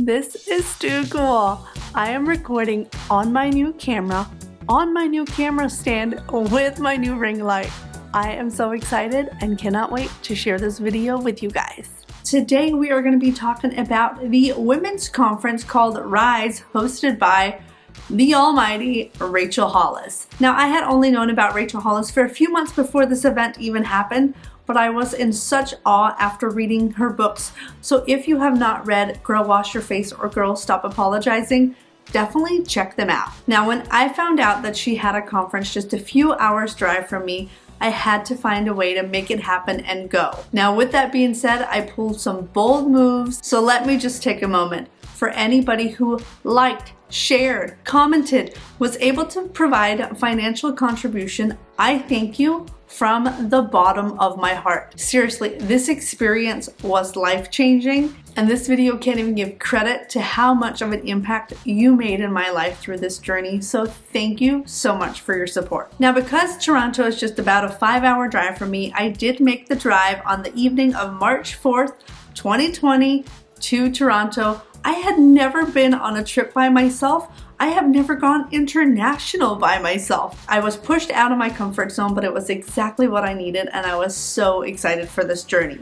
This is too cool. I am recording on my new camera stand with my new ring light. I am so excited and cannot wait to share this video with you guys. Today we are going to be talking about the women's conference called Rise, hosted by the almighty Rachel Hollis. Now, I had only known about Rachel Hollis for a few months before this event even happened, but I was in such awe after reading her books. So if you have not read Girl Wash Your Face or Girl Stop Apologizing, definitely check them out. Now, when I found out that she had a conference just a few hours drive from me, I had to find a way to make it happen and go. Now, with that being said, I pulled some bold moves, so let me just take a moment. For anybody who liked, shared, commented, was able to provide financial contribution, I thank you from the bottom of my heart. Seriously, this experience was life-changing, and this video can't even give credit to how much of an impact you made in my life through this journey, so thank you so much for your support. Now, because Toronto is just about a 5-hour drive from me, I did make the drive on the evening of March 4th, 2020 to Toronto. I had never been on a trip by myself. I have never gone international by myself. I was pushed out of my comfort zone, but it was exactly what I needed, and I was so excited for this journey.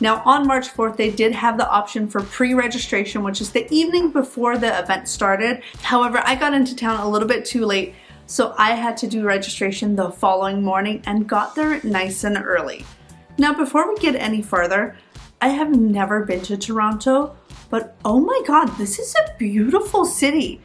Now, on March 4th, they did have the option for pre-registration, which is the evening before the event started. However, I got into town a little bit too late, so I had to do registration the following morning and got there nice and early. Now, before we get any further, I have never been to Toronto, but oh my God, this is a beautiful city.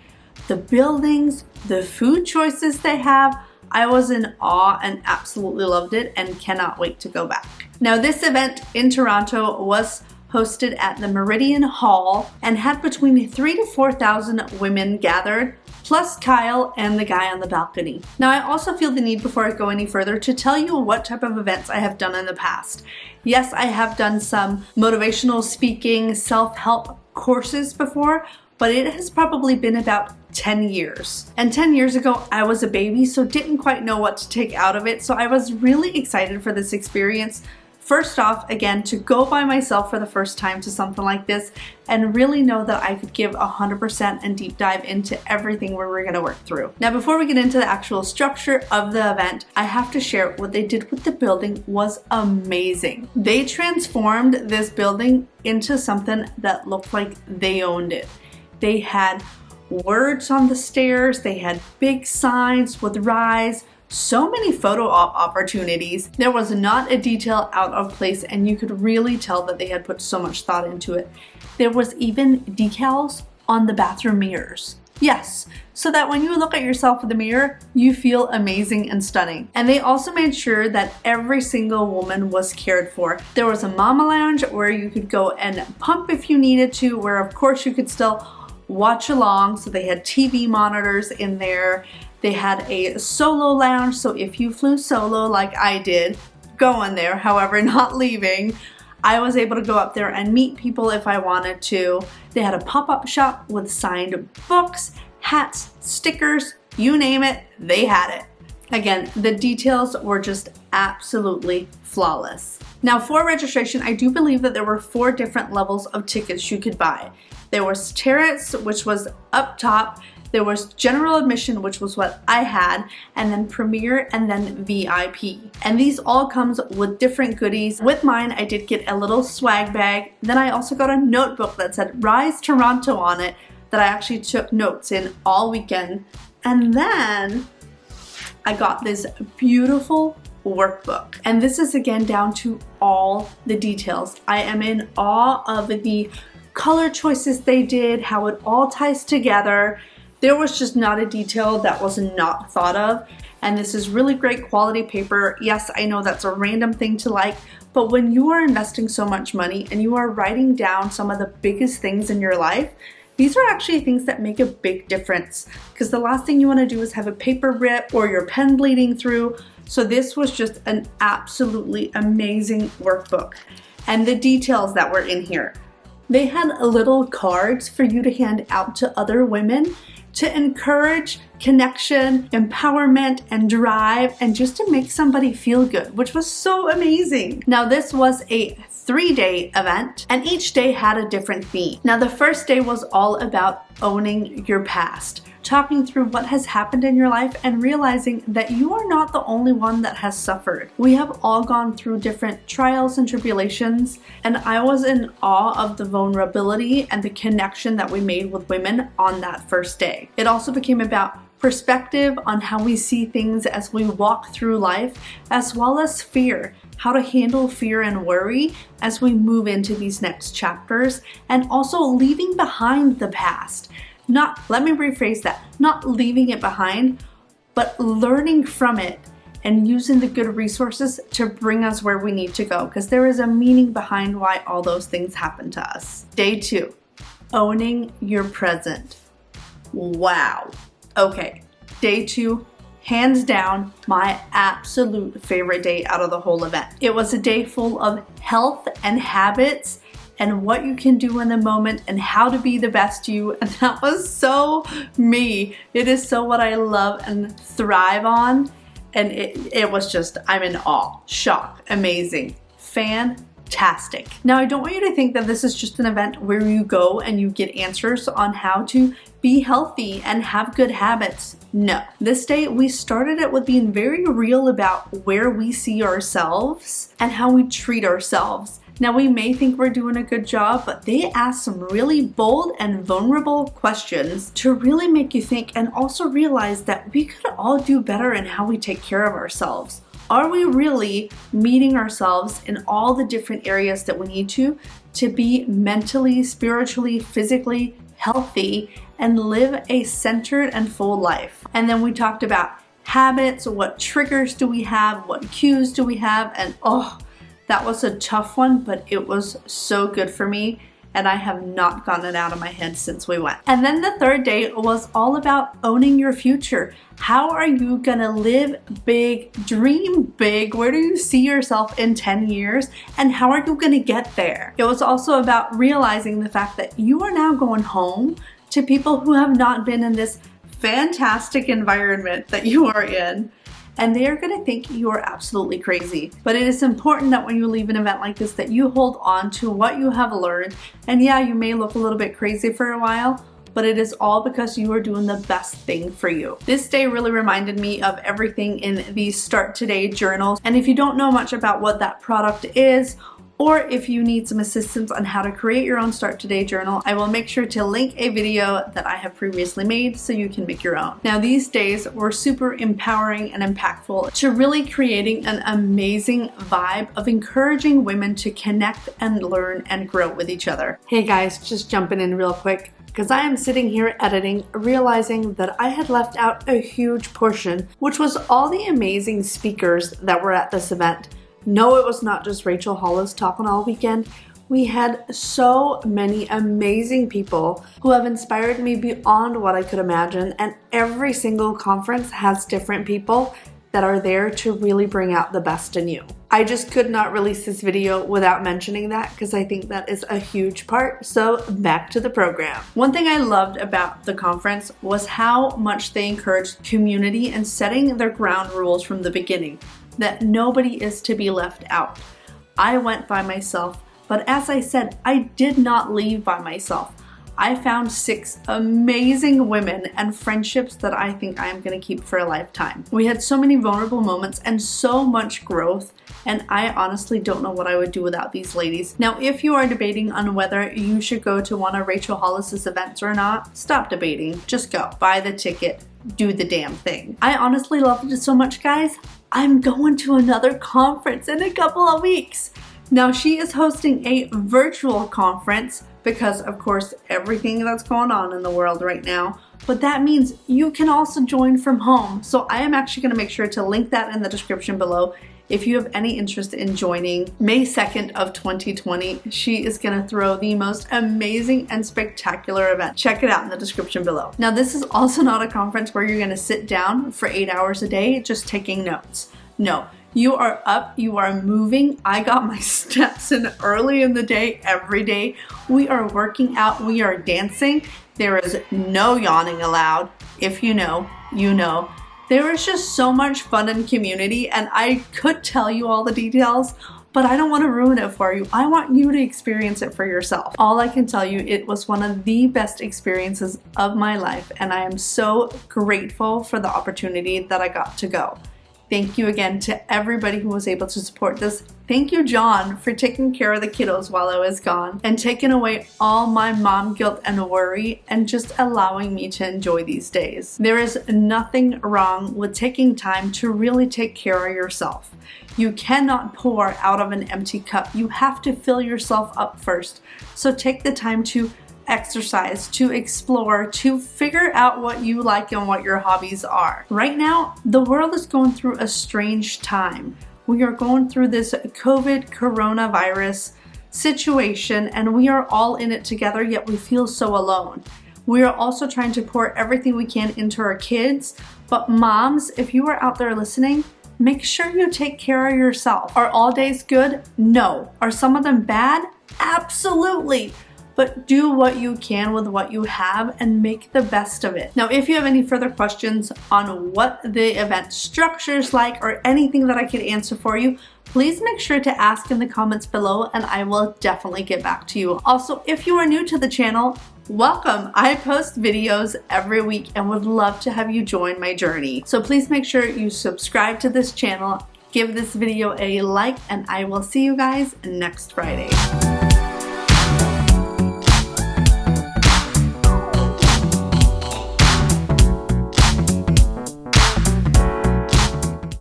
The buildings, the food choices they have, I was in awe and absolutely loved it and cannot wait to go back. Now, this event in Toronto was hosted at the Meridian Hall and had between 3,000 to 4,000 women gathered, plus Kyle and the guy on the balcony. Now, I also feel the need before I go any further to tell you what type of events I have done in the past. Yes, I have done some motivational speaking, self-help courses before, but it has probably been about 10 years. And 10 years ago, I was a baby, so didn't quite know what to take out of it. So I was really excited for this experience. First off, again, to go by myself for the first time to something like this and really know that I could give 100% and deep dive into everything we were gonna work through. Now, before we get into the actual structure of the event, I have to share what they did with the building was amazing. They transformed this building into something that looked like they owned it. They had words on the stairs, they had big signs with Rise, so many photo op opportunities. There was not a detail out of place, and you could really tell that they had put so much thought into it. There was even decals on the bathroom mirrors. Yes, so that when you look at yourself in the mirror, you feel amazing and stunning. And they also made sure that every single woman was cared for. There was a mama lounge where you could go and pump if you needed to, where of course you could still watch along. So they had TV monitors in there. They had a solo lounge, so if you flew solo like I did, going there, however, not leaving, I was able to go up there and meet people if I wanted to. They had a pop-up shop with signed books, hats, stickers, you name it, they had it. Again, the details were just absolutely flawless. Now, for registration, I do believe that there were 4 different levels of tickets you could buy. There was Terrace, which was up top. There was general admission, which was what I had, and then premier, and then VIP. And these all comes with different goodies. With mine, I did get a little swag bag. Then I also got a notebook that said Rise Toronto on it that I actually took notes in all weekend. And then I got this beautiful workbook. And this is again down to all the details. I am in awe of the color choices they did, how it all ties together. There was just not a detail that was not thought of, and this is really great quality paper. Yes, I know that's a random thing to like, but when you are investing so much money and you are writing down some of the biggest things in your life, these are actually things that make a big difference, because the last thing you want to do is have a paper rip or your pen bleeding through. So this was just an absolutely amazing workbook. And the details that were in here. They had little cards for you to hand out to other women to encourage connection, empowerment, and drive, and just to make somebody feel good, which was so amazing. Now, this was a 3-day event, and each day had a different theme. Now, the first day was all about owning your past, talking through what has happened in your life and realizing that you are not the only one that has suffered. We have all gone through different trials and tribulations, and I was in awe of the vulnerability and the connection that we made with women on that first day. It also became about perspective on how we see things as we walk through life, as well as fear, how to handle fear and worry as we move into these next chapters, and also leaving behind the past. Let me rephrase that, not leaving it behind, but learning from it and using the good resources to bring us where we need to go, because there is a meaning behind why all those things happen to us. Day 2, owning your present. Wow. Okay, day 2, hands down, my absolute favorite day out of the whole event. It was a day full of health and habits and what you can do in the moment and how to be the best you, and that was so me. It is so what I love and thrive on, and it was just, I'm in awe, shock, amazing, fantastic. Now, I don't want you to think that this is just an event where you go and you get answers on how to be healthy and have good habits. No. This day, we started it with being very real about where we see ourselves and how we treat ourselves. Now, we may think we're doing a good job, but they ask some really bold and vulnerable questions to really make you think and also realize that we could all do better in how we take care of ourselves. Are we really meeting ourselves in all the different areas that we need to be mentally, spiritually, physically healthy and live a centered and full life? And then we talked about habits, what triggers do we have, what cues do we have, and that was a tough one, but it was so good for me, and I have not gotten it out of my head since we went. And then the third day was all about owning your future. How are you gonna live big, dream big? Where do you see yourself in 10 years? And how are you gonna get there? It was also about realizing the fact that you are now going home to people who have not been in this fantastic environment that you are in, and they are going to think you are absolutely crazy. But it is important that when you leave an event like this that you hold on to what you have learned. And yeah, you may look a little bit crazy for a while, but it is all because you are doing the best thing for you. This day really reminded me of everything in the Start Today journals. And if you don't know much about what that product is, or if you need some assistance on how to create your own Start Today journal, I will make sure to link a video that I have previously made so you can make your own. Now, these days were super empowering and impactful to really creating an amazing vibe of encouraging women to connect and learn and grow with each other. Hey guys, just jumping in real quick, because I am sitting here editing, realizing that I had left out a huge portion, which was all the amazing speakers that were at this event. No, it was not just Rachel Hollis talking all weekend. We had so many amazing people who have inspired me beyond what I could imagine, and every single conference has different people that are there to really bring out the best in you. I just could not release this video without mentioning that because I think that is a huge part. So back to the program. One thing I loved about the conference was how much they encouraged community and setting their ground rules from the beginning, that nobody is to be left out. I went by myself, but as I said, I did not leave by myself. I found 6 amazing women and friendships that I think I am going to keep for a lifetime. We had so many vulnerable moments and so much growth, and I honestly don't know what I would do without these ladies. Now, if you are debating on whether you should go to one of Rachel Hollis's events or not, stop debating. Just go. Buy the ticket. Do the damn thing. I honestly loved it so much, guys. I'm going to another conference in a couple of weeks. Now, she is hosting a virtual conference because, of course, everything that's going on in the world right now. But that means you can also join from home. So I am actually going to make sure to link that in the description below. If you have any interest in joining, May 2nd of 2020, she is going to throw the most amazing and spectacular event. Check it out in the description below. Now, this is also not a conference where you're going to sit down for 8 hours a day just taking notes. No, You are up, you are moving. I got my steps in early in the day, every day. We are working out, we are dancing. There is no yawning allowed. If you know, you know. There is just so much fun and community, and I could tell you all the details, but I don't want to ruin it for you. I want you to experience it for yourself. All I can tell you, it was one of the best experiences of my life, and I am so grateful for the opportunity that I got to go. Thank you again to everybody who was able to support this. Thank you, John, for taking care of the kiddos while I was gone and taking away all my mom guilt and worry and just allowing me to enjoy these days. There is nothing wrong with taking time to really take care of yourself. You cannot pour out of an empty cup. You have to fill yourself up first. So take the time to exercise, to explore, to figure out what you like and what your hobbies are. Right now, the world is going through a strange time. We are going through this COVID coronavirus situation, and we are all in it together, yet we feel so alone. We are also trying to pour everything we can into our kids, but moms, if you are out there listening, make sure you take care of yourself. Are all days good? No. Are some of them bad? Absolutely. But do what you can with what you have and make the best of it. Now, if you have any further questions on what the event structure is like or anything that I could answer for you, please make sure to ask in the comments below and I will definitely get back to you. Also, if you are new to the channel, welcome. I post videos every week and would love to have you join my journey. So please make sure you subscribe to this channel, give this video a like, and I will see you guys next Friday.